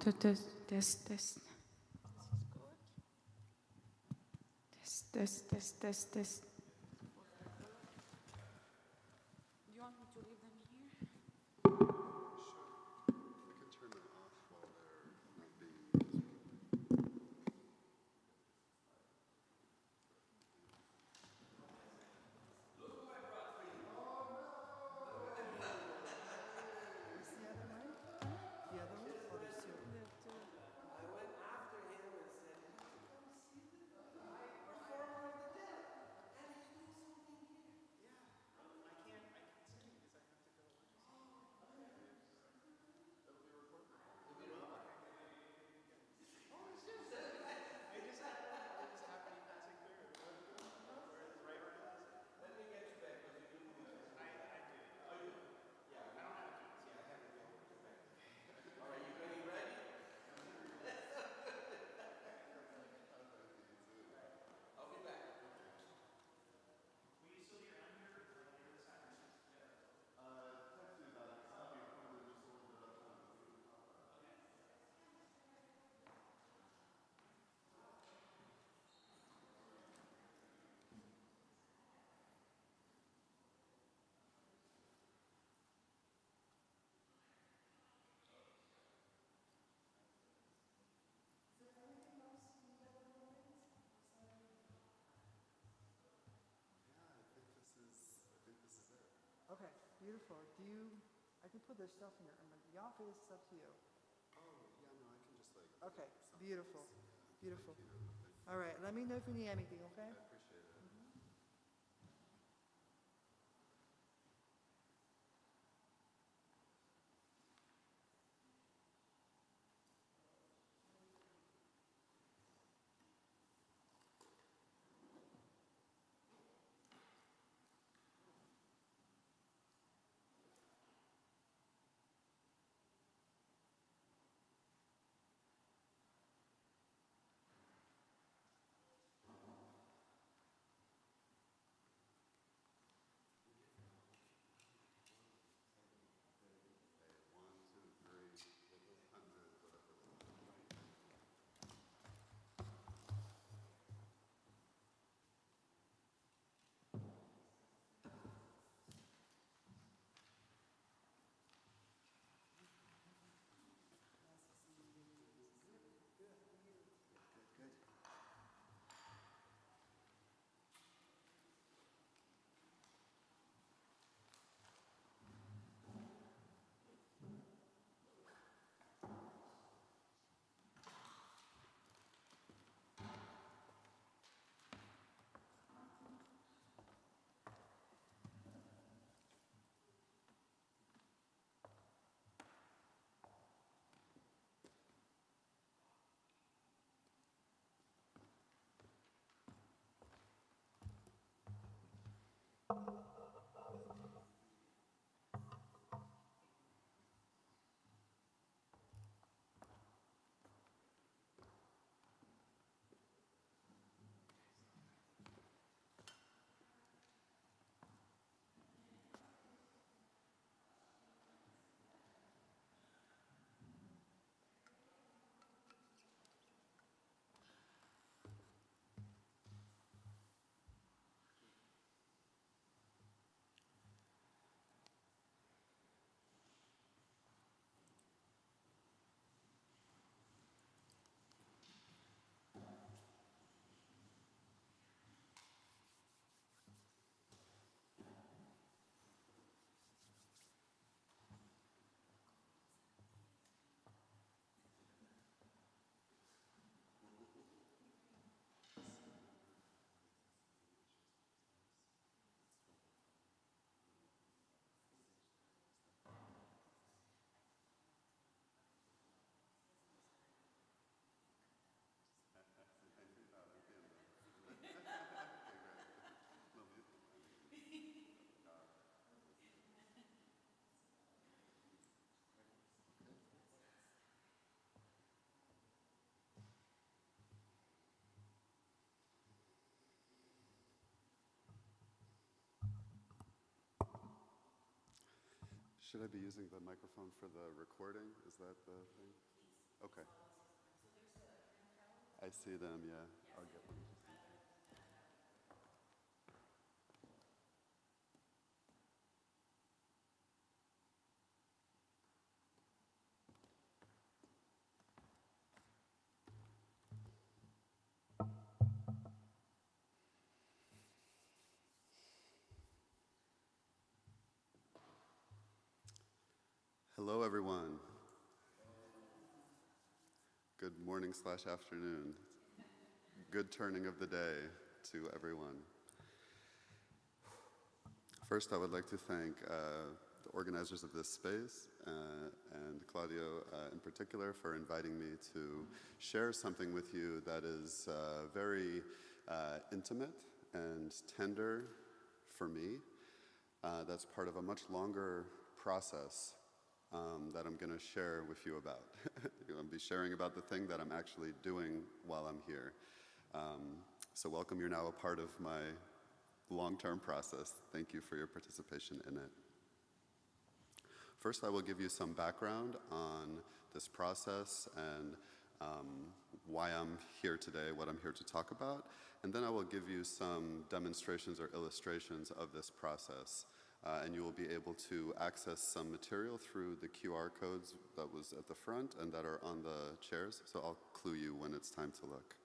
Test, test, test. Test, test, test, test. Do you want me to leave them here? Sure. I can turn it off while they're not being used. Okay, beautiful. I can put this stuff in the office, it's up to you. Oh, yeah, no, I can just like... Okay, beautiful, beautiful. All right, let me know if you need anything, okay? I appreciate it. Should I be using the microphone for the recording? Is that the thing? Okay. I see them, yeah. I'll get one. Hello, everyone. Good morning/afternoon. Good turning of the day to everyone. First, I would like to thank the organizers of this space and Claudio in particular for inviting me to share something with you that is very intimate and tender for me. That's part of a much longer process that I'm going to share with you about. I'll be sharing about the thing that I'm actually doing while I'm here. So welcome, you're now a part of my long-term process. Thank you for your participation in it. First, I will give you some background on this process and why I'm here today, what I'm here to talk about, and then I will give you some demonstrations or illustrations of this process. And you will be able to access some material through the QR codes that was at the front and that are on the chairs. So I'll clue you when it's time to look.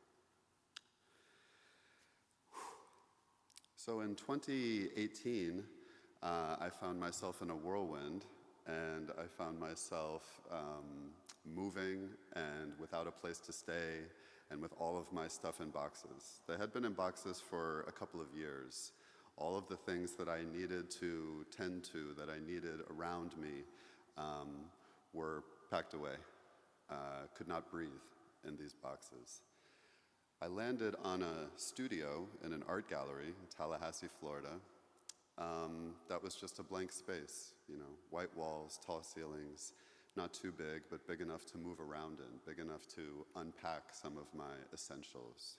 So in 2018, I found myself in a whirlwind, and I found myself moving and without a place to stay, and with all of my stuff in boxes. They had been in boxes for a couple of years. All of the things that I needed to tend to, that I needed around me, were packed away. Could not breathe in these boxes. I landed on a studio in an art gallery in Tallahassee, Florida. That was just a blank space, white walls, tall ceilings, not too big, but big enough to move around in, big enough to unpack some of my essentials.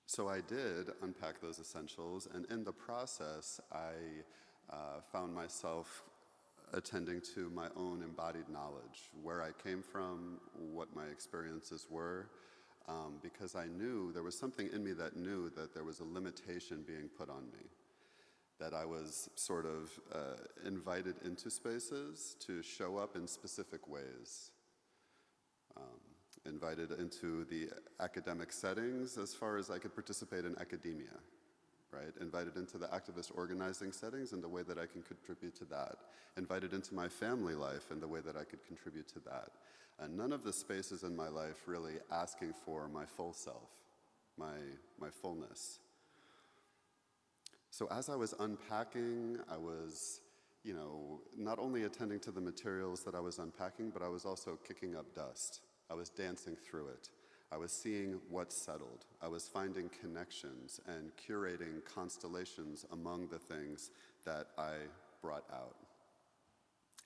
So I did unpack those essentials, and in the process, I found myself attending to my own embodied knowledge, where I came from, what my experiences were, because I knew, there was something in me that knew that there was a limitation being put on me, that I was sort of invited into spaces to show up in specific ways. Invited into the academic settings as far as I could participate in academia, right? Invited into the activist organizing settings in the way that I can contribute to that. Invited into my family life in the way that I could contribute to that. And none of the spaces in my life really asking for my full self, my fullness. So as I was unpacking, I was, not only attending to the materials that I was unpacking, but I was also kicking up dust. I was dancing through it. I was seeing what settled. I was finding connections and curating constellations among the things that I brought out.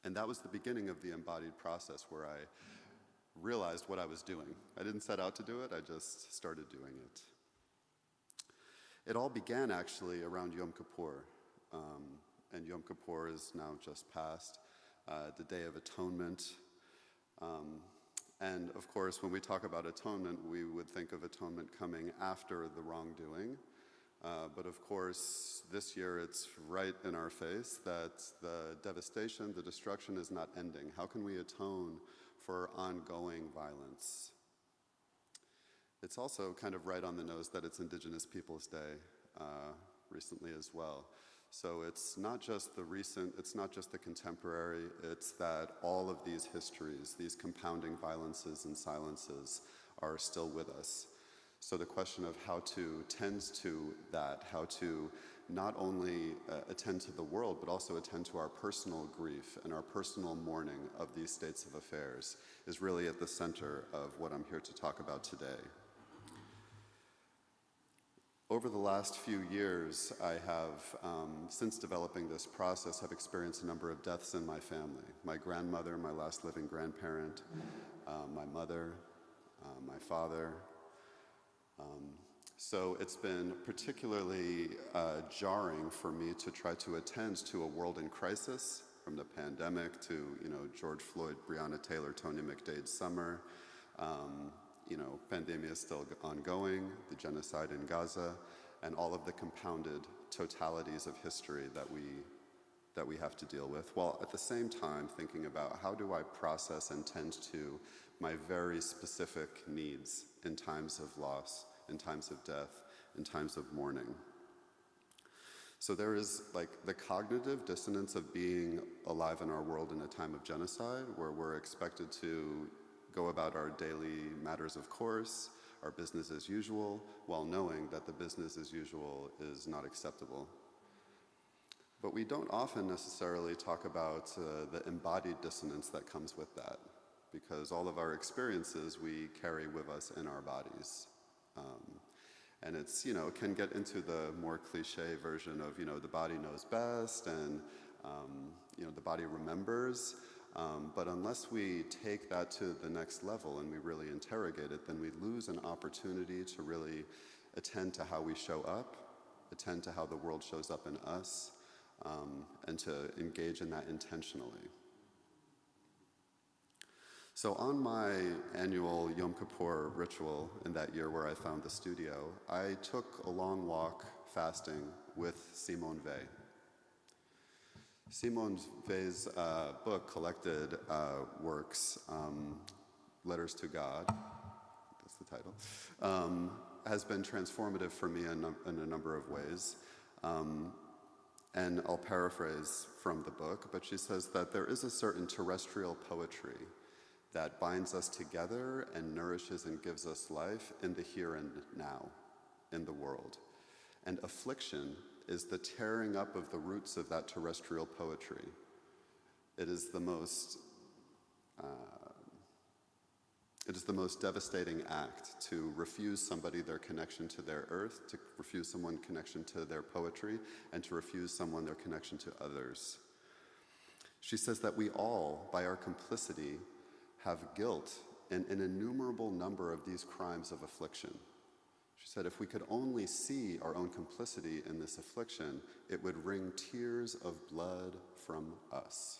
And that was the beginning of the embodied process, where I realized what I was doing. I didn't set out to do it, I just started doing it. It all began actually around Yom Kippur. And Yom Kippur is now just past, the Day of Atonement. And of course, when we talk about atonement, we would think of atonement coming after the wrongdoing. But of course, this year it's right in our face that the devastation, the destruction is not ending. How can we atone for ongoing violence? It's also kind of right on the nose that it's Indigenous Peoples' Day recently as well. So it's not just the recent, it's not just the contemporary, it's that all of these histories, these compounding violences and silences are still with us. So the question of how to tend to that, how to not only attend to the world, but also attend to our personal grief and our personal mourning of these states of affairs is really at the center of what I'm here to talk about today. Over the last few years, I have, since developing this process, have experienced a number of deaths in my family. My grandmother, my last living grandparent, my mother, my father. So it's been particularly jarring for me to try to attend to a world in crisis, from the pandemic to George Floyd, Breonna Taylor, Tony McDade's summer, Pandemia is still ongoing, the genocide in Gaza, and all of the compounded totalities of history that we have to deal with, while at the same time thinking about how do I process and tend to my very specific needs in times of loss, in times of death, in times of mourning. So there is the cognitive dissonance of being alive in our world in a time of genocide, where we're expected to go about our daily matters of course, our business as usual, while knowing that the business as usual is not acceptable. But we don't often necessarily talk about the embodied dissonance that comes with that, because all of our experiences we carry with us in our bodies. And it's, can get into the more cliche version of, the body knows best and, the body remembers. But unless we take that to the next level and we really interrogate it, then we lose an opportunity to really attend to how we show up, attend to how the world shows up in us, and to engage in that intentionally. So on my annual Yom Kippur ritual in that year where I found the studio, I took a long walk fasting with Simone Weil. Simone Weil's book, collected works, Letters to God, that's the title, has been transformative for me in a number of ways. And I'll paraphrase from the book, but she says that there is a certain terrestrial poetry that binds us together and nourishes and gives us life in the here and now, in the world. And affliction is the tearing up of the roots of that terrestrial poetry. It is the most devastating act to refuse somebody their connection to their earth, to refuse someone connection to their poetry, and to refuse someone their connection to others. She says that we all, by our complicity, have guilt in an innumerable number of these crimes of affliction. She said if we could only see our own complicity in this affliction, it would wring tears of blood from us.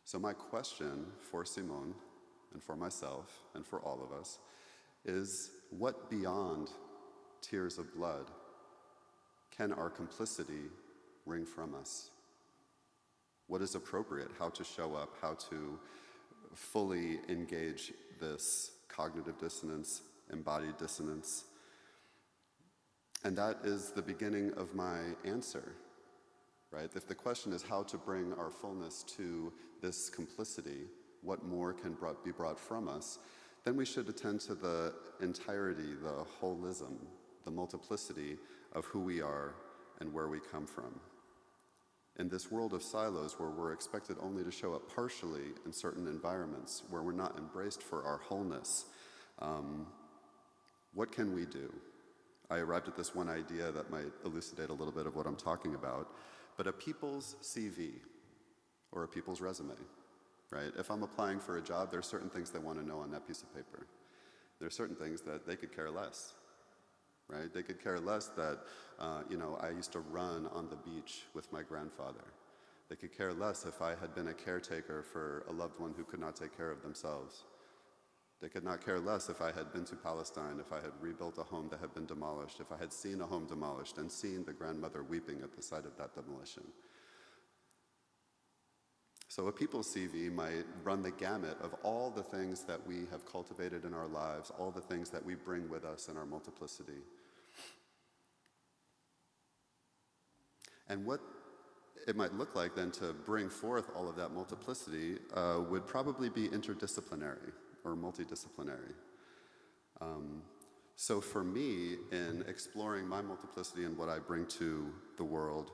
So my question for Simone, and for myself, and for all of us, is what beyond tears of blood can our complicity wring from us? What is appropriate, how to show up, how to fully engage this cognitive dissonance, embodied dissonance. And that is the beginning of my answer, right? If the question is how to bring our fullness to this complicity, what more can be brought from us, then we should attend to the entirety, the holism, the multiplicity of who we are and where we come from. In this world of silos where we're expected only to show up partially in certain environments, where we're not embraced for our wholeness, what can we do? I arrived at this one idea that might elucidate a little bit of what I'm talking about, but a people's CV or a people's resume, right? If I'm applying for a job, there are certain things they want to know on that piece of paper. There are certain things that they could care less, right? They could care less that, I used to run on the beach with my grandfather. They could care less if I had been a caretaker for a loved one who could not take care of themselves. They could not care less if I had been to Palestine, if I had rebuilt a home that had been demolished, if I had seen a home demolished and seen the grandmother weeping at the sight of that demolition. So a people's CV might run the gamut of all the things that we have cultivated in our lives, all the things that we bring with us in our multiplicity. And what it might look like then to bring forth all of that multiplicity would probably be interdisciplinary or multidisciplinary. So for me, in exploring my multiplicity and what I bring to the world,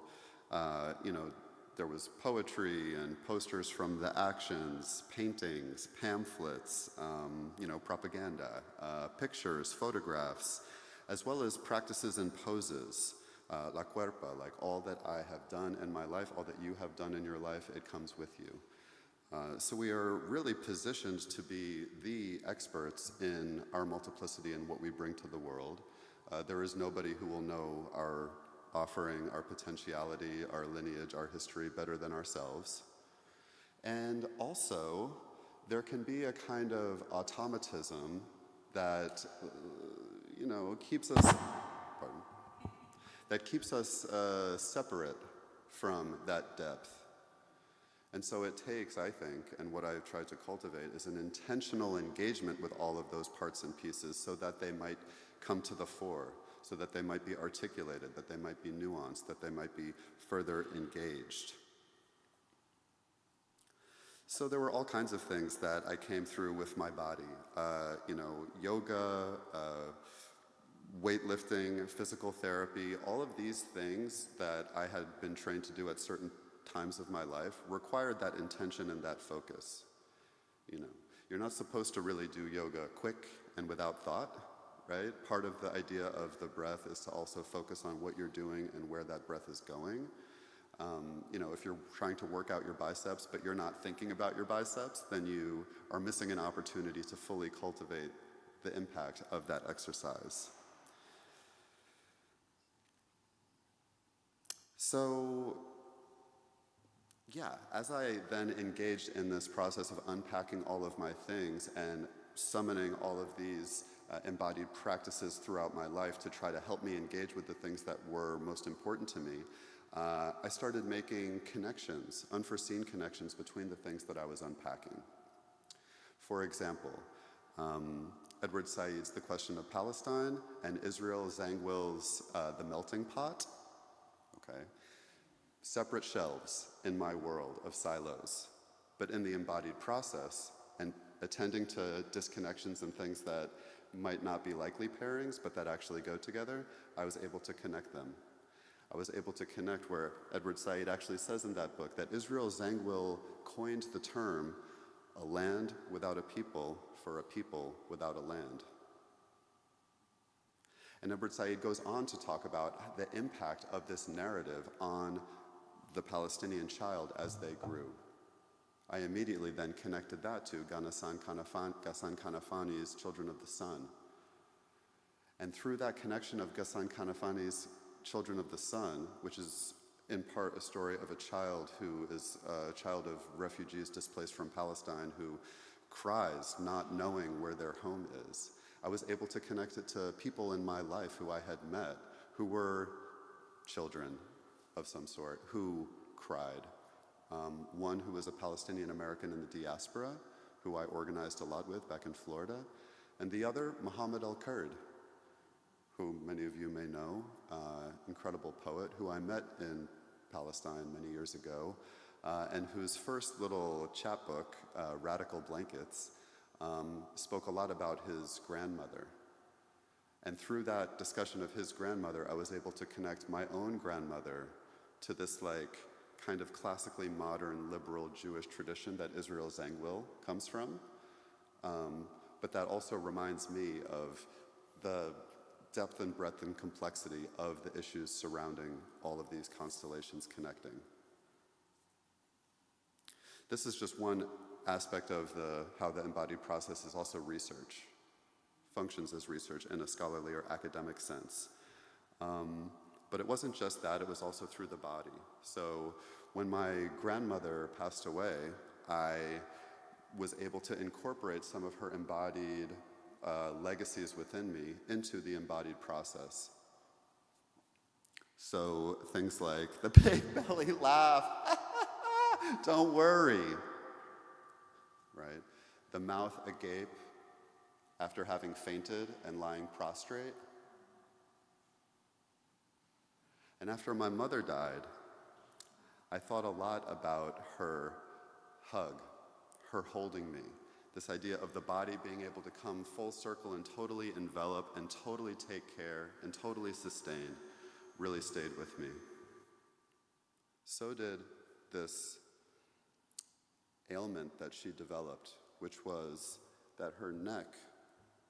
there was poetry and posters from the actions, paintings, pamphlets, propaganda, pictures, photographs, as well as practices and poses. La cuerpa, like all that I have done in my life, all that you have done in your life, it comes with you. So we are really positioned to be the experts in our multiplicity and what we bring to the world. There is nobody who will know our offering, our potentiality, our lineage, our history better than ourselves. And also, there can be a kind of automatism that, keeps us, separate from that depth. And so it takes, I think, and what I've tried to cultivate is an intentional engagement with all of those parts and pieces so that they might come to the fore, so that they might be articulated, that they might be nuanced, that they might be further engaged. So there were all kinds of things that I came through with my body. Yoga, weightlifting, physical therapy, all of these things that I had been trained to do at certain times of my life required that intention and that focus. You're not supposed to really do yoga quick and without thought, right? Part of the idea of the breath is to also focus on what you're doing and where that breath is going. If you're trying to work out your biceps, but you're not thinking about your biceps, then you are missing an opportunity to fully cultivate the impact of that exercise. So, as I then engaged in this process of unpacking all of my things and summoning all of these embodied practices throughout my life to try to help me engage with the things that were most important to me, I started making connections, unforeseen connections between the things that I was unpacking. For example, Edward Said's The Question of Palestine and Israel Zangwill's The Melting Pot. Okay. Separate shelves in my world of silos, but in the embodied process and attending to disconnections and things that might not be likely pairings, but that actually go together, I was able to connect them. I was able to connect where Edward Said actually says in that book that Israel Zangwill coined the term a land without a people for a people without a land. And Edward Said goes on to talk about the impact of this narrative on the Palestinian child as they grew. I immediately then connected that to Ghassan Kanafani's Children of the Sun. And through that connection of Ghassan Kanafani's Children of the Sun, which is in part a story of a child who is a child of refugees displaced from Palestine who cries not knowing where their home is, I was able to connect it to people in my life who I had met who were children of some sort who cried. One who was a Palestinian American in the diaspora, who I organized a lot with back in Florida, and the other, Muhammad al-Kurd, who many of you may know, incredible poet who I met in Palestine many years ago, and whose first little chapbook, Radical Blankets, spoke a lot about his grandmother. And through that discussion of his grandmother, I was able to connect my own grandmother to this kind of classically modern liberal Jewish tradition that Israel Zangwill comes from. But that also reminds me of the depth and breadth and complexity of the issues surrounding all of these constellations connecting. This is just one aspect of how the embodied process is also research, functions as research in a scholarly or academic sense. But it wasn't just that, it was also through the body. So when my grandmother passed away, I was able to incorporate some of her embodied legacies within me into the embodied process. So things like the big belly laugh, don't worry, right? The mouth agape after having fainted and lying prostrate. And after my mother died, I thought a lot about her hug, her holding me. This idea of the body being able to come full circle and totally envelop and totally take care and totally sustain really stayed with me. So did this ailment that she developed, which was that her neck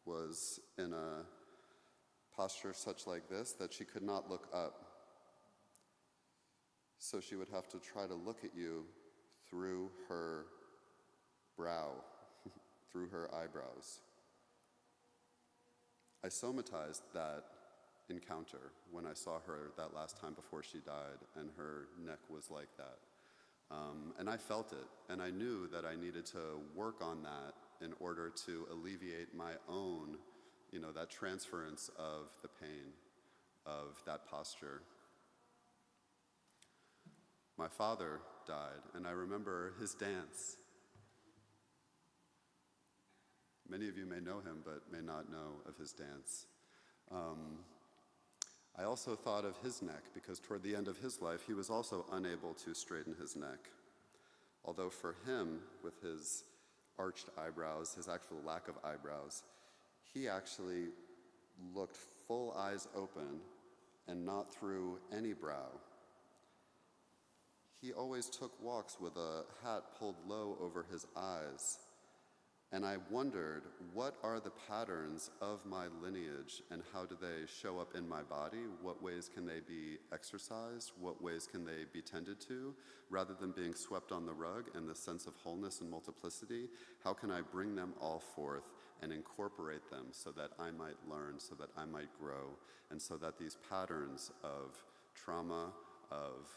was in a posture such like this that she could not look up. So she would have to try to look at you through her brow, through her eyebrows. I somatized that encounter when I saw her that last time before she died, and her neck was like that. And I felt it, and I knew that I needed to work on that in order to alleviate my own, that transference of the pain of that posture. My father died, and I remember his dance. Many of you may know him, but may not know of his dance. I also thought of his neck, because toward the end of his life, he was also unable to straighten his neck. Although for him, with his arched eyebrows, his actual lack of eyebrows, he actually looked full eyes open and not through any brow. He always took walks with a hat pulled low over his eyes. And I wondered, what are the patterns of my lineage and how do they show up in my body? What ways can they be exercised? What ways can they be tended to? Rather than being swept on the rug and the sense of wholeness and multiplicity, how can I bring them all forth and incorporate them so that I might learn, so that I might grow, and so that these patterns of trauma, of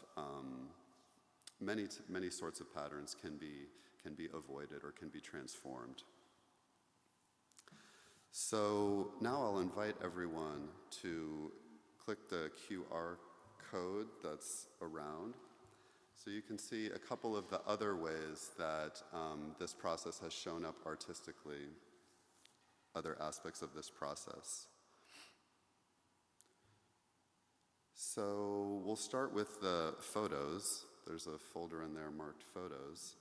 many sorts of patterns can be avoided or can be transformed. So now I'll invite everyone to click the QR code that's around so you can see a couple of the other ways that this process has shown up artistically, other aspects of this process. So we'll start with the photos. There's a folder in there marked photos.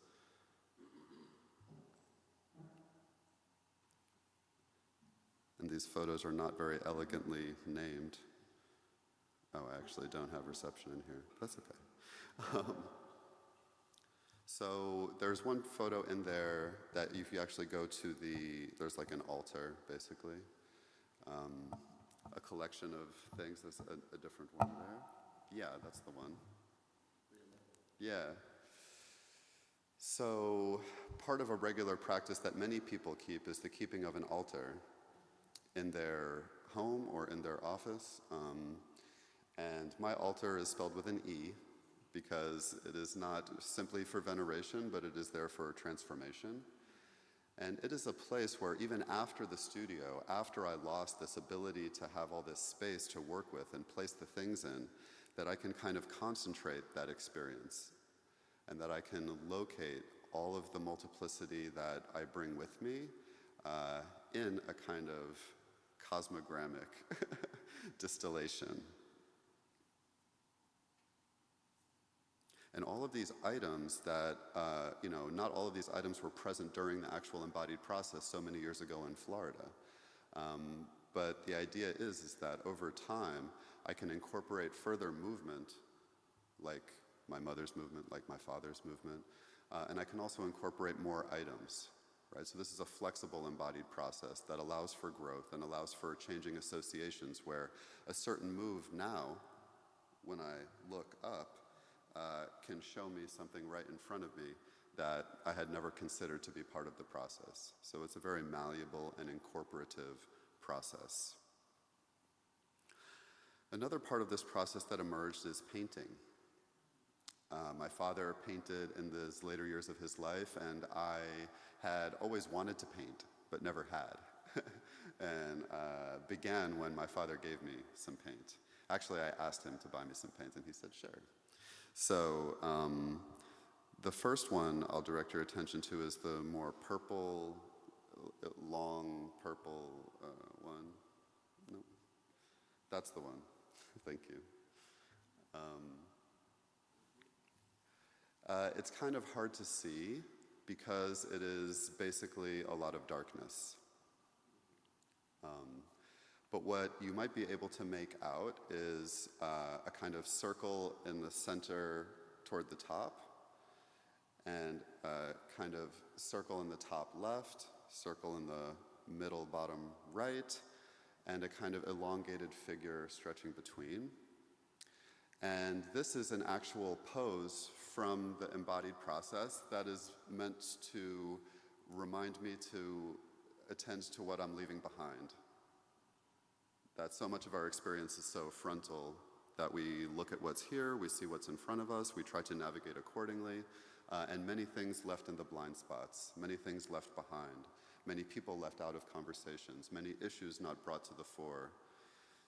And these photos are not very elegantly named. Oh, I actually don't have reception in here. That's okay. So there's one photo in there that if you actually go to there's like an altar, basically. A collection of things. There's a different one there. Yeah, that's the one. Yeah. So part of a regular practice that many people keep is the keeping of an altar in their home or in their office. And my altar is spelled with an E because it is not simply for veneration, but it is there for transformation. And it is a place where even after the studio, after I lost this ability to have all this space to work with and place the things in, that I can kind of concentrate that experience and that I can locate all of the multiplicity that I bring with me in a kind of cosmogrammic distillation. And all of these items that, not all of these items were present during the actual embodied process so many years ago in Florida. But the idea is that over time, I can incorporate further movement, like my mother's movement, like my father's movement, and I can also incorporate more items, right? So this is a flexible embodied process that allows for growth and allows for changing associations where a certain move now, when I look up, can show me something right in front of me that I had never considered to be part of the process. So it's a very malleable and incorporative process. Another part of this process that emerged is painting. My father painted in the later years of his life, and I had always wanted to paint, but never had. And began when my father gave me some paint. Actually, I asked him to buy me some paint, and he said, sure. So the first one I'll direct your attention to is the more purple, long purple one. No, that's the one. Thank you. It's kind of hard to see because it is basically a lot of darkness. But what you might be able to make out is a kind of circle in the center toward the top, and a kind of circle in the top left, circle in the middle bottom right, and a kind of elongated figure stretching between. And this is an actual pose from the embodied process that is meant to remind me to attend to what I'm leaving behind. That so much of our experience is so frontal that we look at what's here, we see what's in front of us, we try to navigate accordingly, and many things left in the blind spots, many things left behind, many people left out of conversations, many issues not brought to the fore.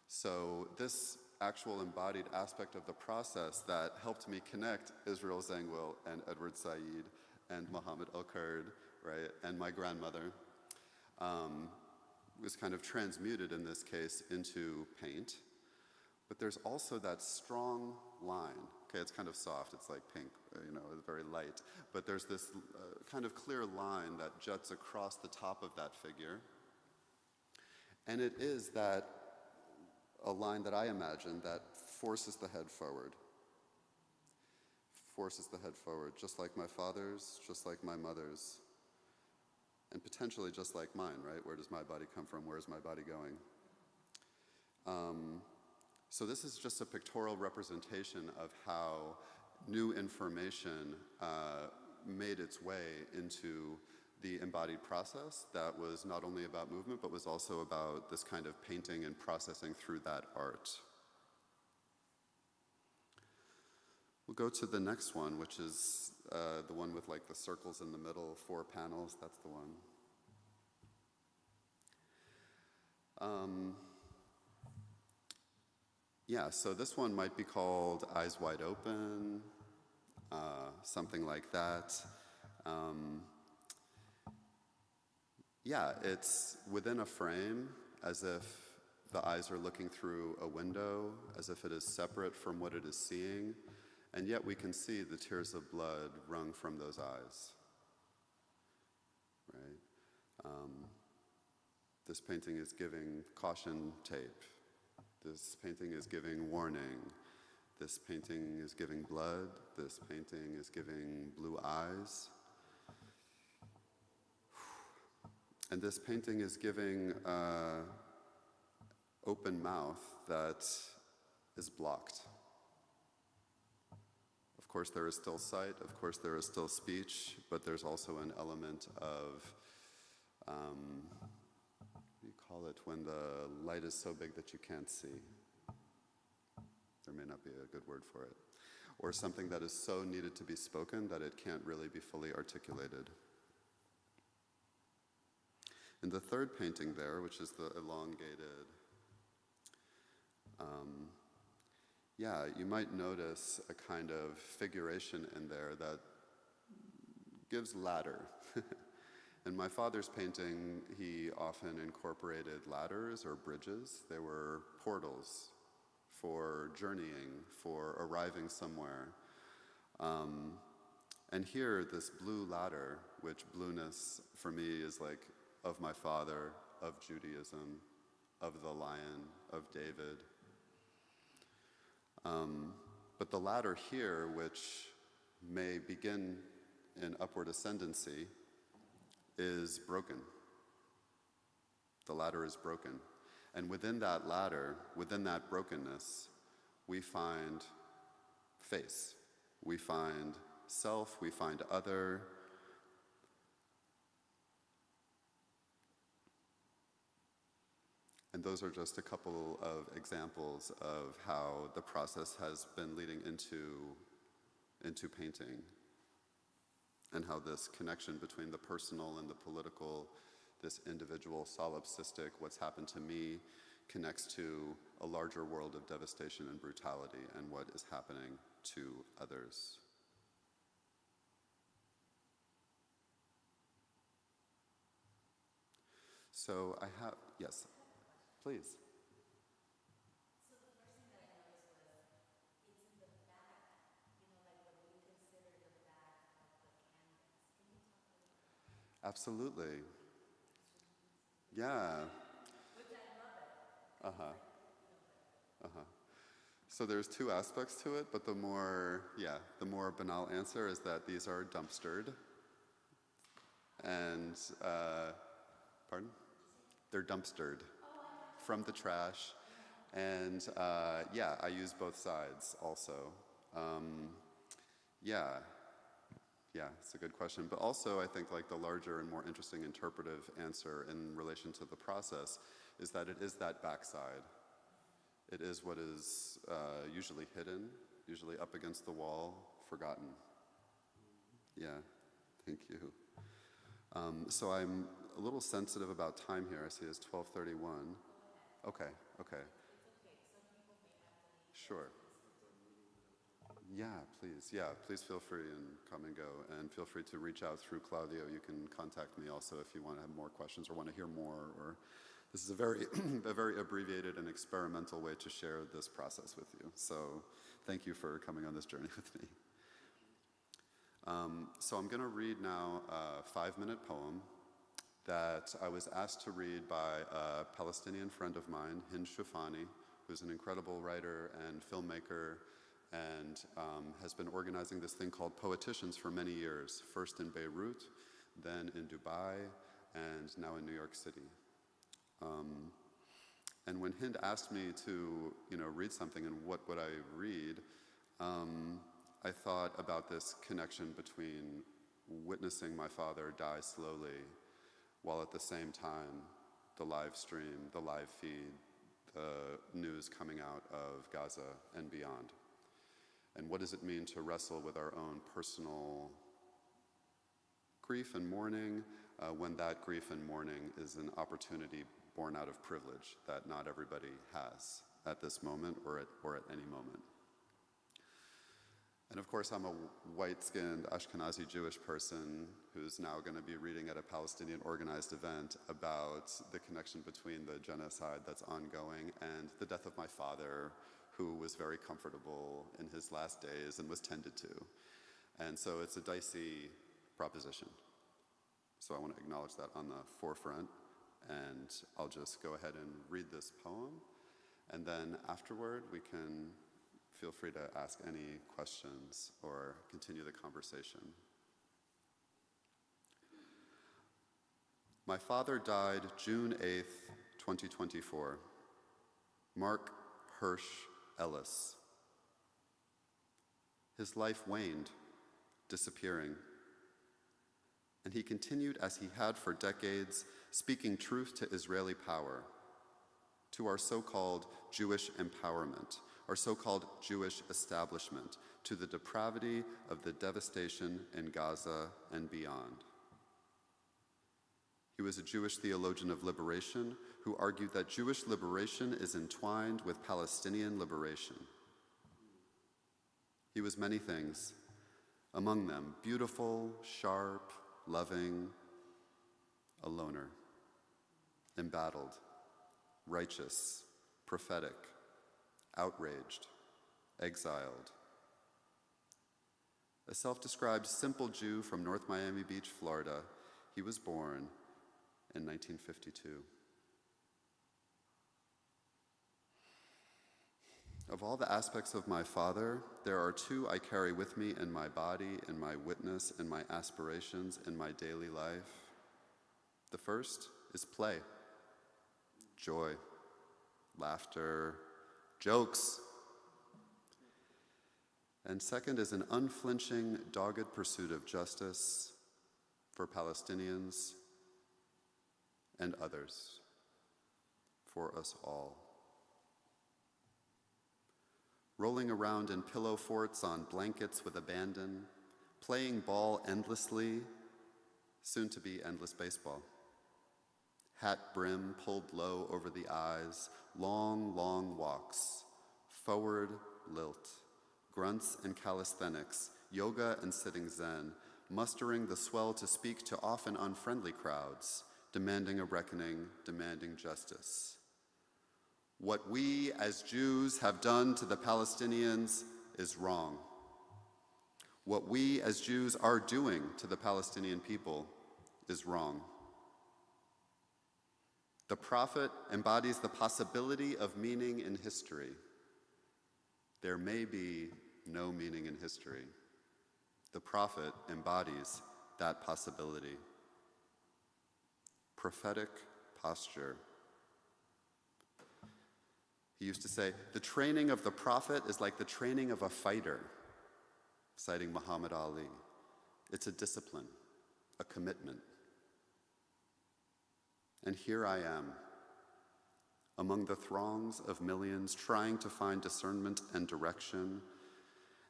So this actual embodied aspect of the process that helped me connect Israel Zangwill and Edward Said and Mohammed El-Kurd, right, and my grandmother, was kind of transmuted in this case into paint. But there's also that strong line. Okay, it's kind of soft, it's like pink, it's very light. But there's this kind of clear line that juts across the top of that figure. And it is that a line that I imagine that forces the head forward. Forces the head forward, just like my father's, just like my mother's, and potentially just like mine, right? Where does my body come from? Where is my body going? So this is just a pictorial representation of how new information made its way into the embodied process that was not only about movement, but was also about this kind of painting and processing through that art. We'll go to the next one, which is the one with like the circles in the middle, 4 panels, that's the one. Yeah, so this one might be called Eyes Wide Open, something like that. Yeah, it's within a frame, as if the eyes are looking through a window, as if it is separate from what it is seeing, and yet we can see the tears of blood wrung from those eyes, right? This painting is giving caution tape. This painting is giving warning. This painting is giving blood. This painting is giving blue eyes. And this painting is giving open mouth that is blocked. Of course, there is still sight. Of course, there is still speech. But there's also an element of, what do you call it, when the light is so big that you can't see? There may not be a good word for it. Or something that is so needed to be spoken that it can't really be fully articulated. In the third painting there, which is the elongated, you might notice a kind of figuration in there that gives ladder. In my father's painting, he often incorporated ladders or bridges. They were portals for journeying, for arriving somewhere. And here, this blue ladder, which blueness for me is like of my father, of Judaism, of the lion, of David. But the ladder here, which may begin in upward ascendancy, is broken. The ladder is broken. And within that ladder, within that brokenness, we find face. We find self, we find other. And those are just a couple of examples of how the process has been leading into painting, and how this connection between the personal and the political, this individual solipsistic, what's happened to me, connects to a larger world of devastation and brutality and what is happening to others. So I have, yes, please. So the first thing that I noticed was it's in the back, like what we consider the back of the canvas. Can you talk a little bit about that? Absolutely. Yeah. Which I love it. So there's 2 aspects to it, but the more banal answer is that these are dumpstered. And, pardon? They're dumpstered from the trash. And I use both sides also. It's a good question. But also I think like the larger and more interesting interpretive answer in relation to the process is that it is that backside. It is what is usually hidden, usually up against the wall, forgotten. Yeah, thank you. So I'm a little sensitive about time here. I see it's 12:31. Okay. Sure. Yeah, please. Yeah, please feel free and come and go. And feel free to reach out through Claudio. You can contact me also if you want to have more questions or want to hear more. Or this is a very, a very abbreviated and experimental way to share this process with you. So thank you for coming on this journey with me. So I'm going to read now a 5-minute poem that I was asked to read by a Palestinian friend of mine, Hind Shufani, who's an incredible writer and filmmaker and has been organizing this thing called Poeticians for many years, first in Beirut, then in Dubai, and now in New York City. And when Hind asked me to, read something and what would I read, I thought about this connection between witnessing my father die slowly, while at the same time, the live stream, the live feed, the news coming out of Gaza and beyond. And what does it mean to wrestle with our own personal grief and mourning when that grief and mourning is an opportunity born out of privilege that not everybody has at this moment or at any moment. And of course, I'm a white-skinned Ashkenazi Jewish person who's now going to be reading at a Palestinian organized event about the connection between the genocide that's ongoing and the death of my father, who was very comfortable in his last days and was tended to. And so it's a dicey proposition. So I want to acknowledge that on the forefront, and I'll just go ahead and read this poem, and then afterward we can feel free to ask any questions or continue the conversation. My father died June 8th, 2024. Marc Ellis. His life waned, disappearing. And he continued as he had for decades, speaking truth to Israeli power, to our so-called Jewish empowerment, our so-called Jewish establishment, to the depravity of the devastation in Gaza and beyond. He was a Jewish theologian of liberation who argued that Jewish liberation is entwined with Palestinian liberation. He was many things, among them beautiful, sharp, loving, a loner, embattled, righteous, prophetic, outraged, exiled. A self-described simple Jew from North Miami Beach, Florida, he was born in 1952. Of all the aspects of my father, there are two I carry with me in my body, in my witness, in my aspirations, in my daily life. The first is play, joy, laughter, jokes. And second is an unflinching, dogged pursuit of justice for Palestinians and others, for us all. Rolling around in pillow forts on blankets with abandon, playing ball endlessly, soon to be endless baseball. Hat brim pulled low over the eyes, long, long walks, forward lilt, grunts and calisthenics, yoga and sitting Zen, mustering the swell to speak to often unfriendly crowds, demanding a reckoning, demanding justice. What we as Jews have done to the Palestinians is wrong. What we as Jews are doing to the Palestinian people is wrong. The prophet embodies the possibility of meaning in history. There may be no meaning in history. The prophet embodies that possibility. Prophetic posture. He used to say, the training of the prophet is like the training of a fighter, citing Muhammad Ali. It's a discipline, a commitment. And here I am, among the throngs of millions trying to find discernment and direction,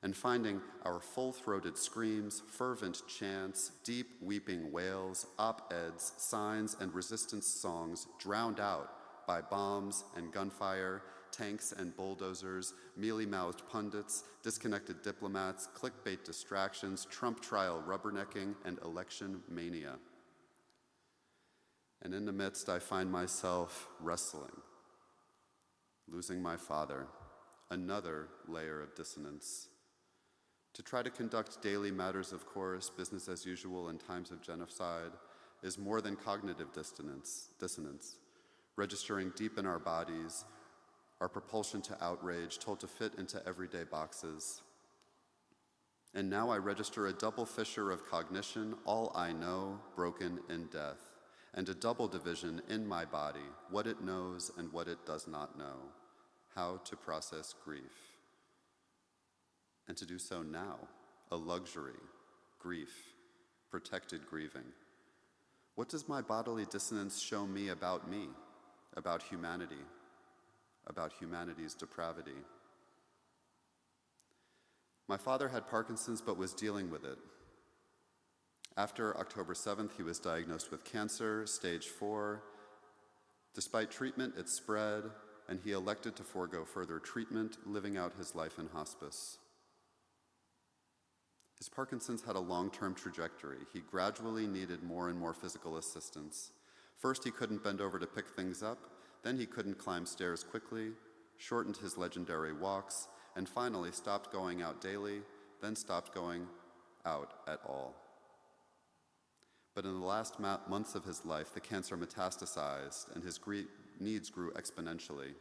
and finding our full-throated screams, fervent chants, deep weeping wails, op-eds, signs, and resistance songs drowned out by bombs and gunfire, tanks and bulldozers, mealy-mouthed pundits, disconnected diplomats, clickbait distractions, Trump trial rubbernecking, and election mania. And in the midst, I find myself wrestling, losing my father, another layer of dissonance. To try to conduct daily matters of course, business as usual in times of genocide, is more than cognitive dissonance, registering deep in our bodies, our propulsion to outrage, told to fit into everyday boxes. And now I register a double fissure of cognition, all I know, broken in death, and a double division in my body, what it knows and what it does not know, how to process grief. And to do so now, a luxury, grief, protected grieving. What does my bodily dissonance show me, about humanity, about humanity's depravity? My father had Parkinson's but was dealing with it. After October 7th, he was diagnosed with cancer, stage 4. Despite treatment, it spread, and he elected to forego further treatment, living out his life in hospice. His Parkinson's had a long-term trajectory. He gradually needed more and more physical assistance. First, he couldn't bend over to pick things up, then he couldn't climb stairs quickly, shortened his legendary walks, and finally stopped going out daily, then stopped going out at all. But in the last months of his life, the cancer metastasized and his needs grew exponentially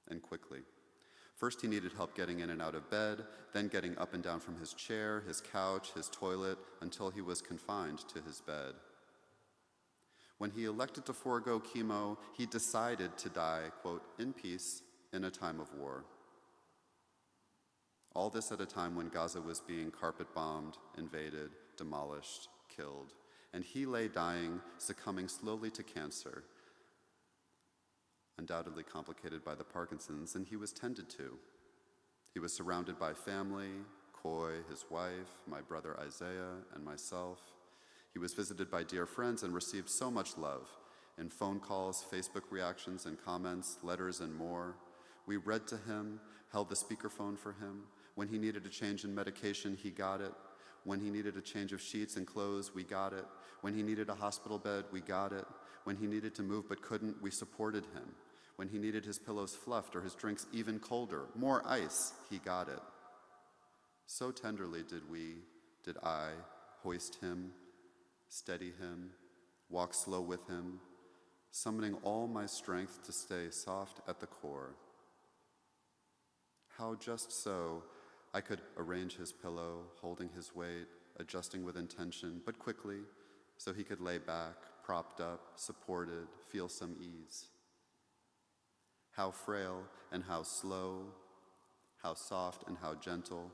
and quickly. First, he needed help getting in and out of bed, then getting up and down from his chair, his couch, his toilet, until he was confined to his bed. When he elected to forego chemo, he decided to die, quote, in peace in a time of war. All this at a time when Gaza was being carpet-bombed, invaded, demolished, killed. And he lay dying, succumbing slowly to cancer, undoubtedly complicated by the Parkinson's, and he was tended to. He was surrounded by family, Coy, his wife, my brother Isaiah, and myself. He was visited by dear friends and received so much love in phone calls, Facebook reactions and comments, letters, and more. We read to him, held the speakerphone for him. When he needed a change in medication, he got it. When he needed a change of sheets and clothes, we got it. When he needed a hospital bed, we got it. When he needed to move but couldn't, we supported him. When he needed his pillows fluffed or his drinks even colder, more ice, he got it. So tenderly did I hoist him, steady him, walk slow with him, summoning all my strength to stay soft at the core. How just so I could arrange his pillow, holding his weight, adjusting with intention, but quickly, so he could lay back, propped up, supported, feel some ease. How frail and how slow, how soft and how gentle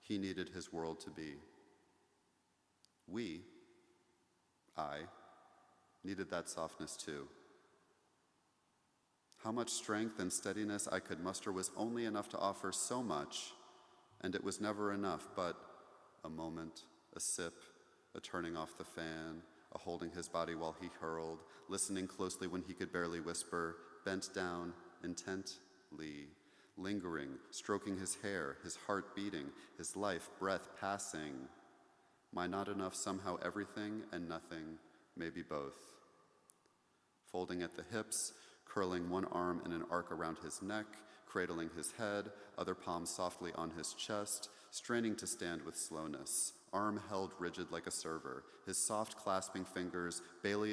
he needed his world to be. I, needed that softness too. How much strength and steadiness I could muster was only enough to offer so much, and it was never enough, but a moment, a sip, a turning off the fan, a holding his body while he hurled, listening closely when he could barely whisper, bent down, intently, lingering, stroking his hair, his heart beating, his life, breath passing. My not enough somehow everything and nothing, maybe both. Folding at the hips, curling one arm in an arc around his neck, cradling his head, other palm softly on his chest, straining to stand with slowness, arm held rigid like a server, his soft clasping fingers, barely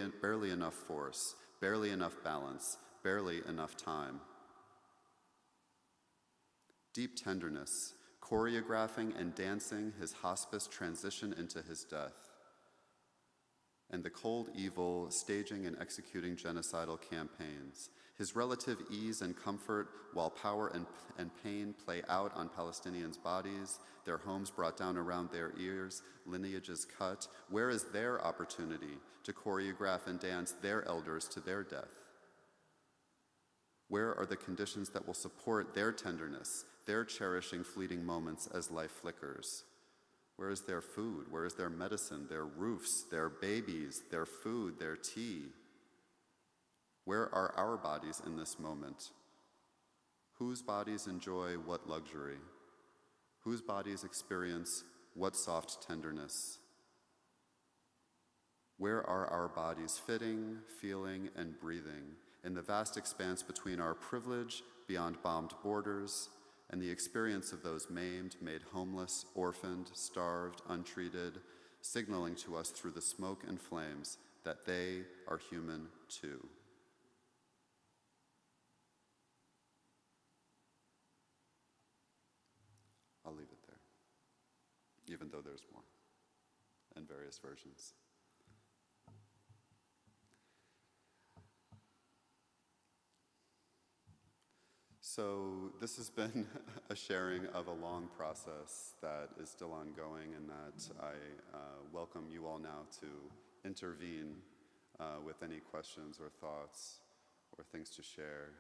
enough force, barely enough balance, barely enough time. Deep tenderness, choreographing and dancing his hospice transition into his death. And the cold evil, staging and executing genocidal campaigns. His relative ease and comfort while power and pain play out on Palestinians' bodies, their homes brought down around their ears, lineages cut. Where is their opportunity to choreograph and dance their elders to their death? Where are the conditions that will support their tenderness, their cherishing fleeting moments as life flickers? Where is their food? Where is their medicine, their roofs, their babies, their food, their tea? Where are our bodies in this moment? Whose bodies enjoy what luxury? Whose bodies experience what soft tenderness? Where are our bodies fitting, feeling, and breathing in the vast expanse between our privilege beyond bombed borders and the experience of those maimed, made homeless, orphaned, starved, untreated, signaling to us through the smoke and flames that they are human too? I'll leave it there, even though there's more, and various versions. So this has been a sharing of a long process that is still ongoing, and that I welcome you all now to intervene with any questions or thoughts or things to share.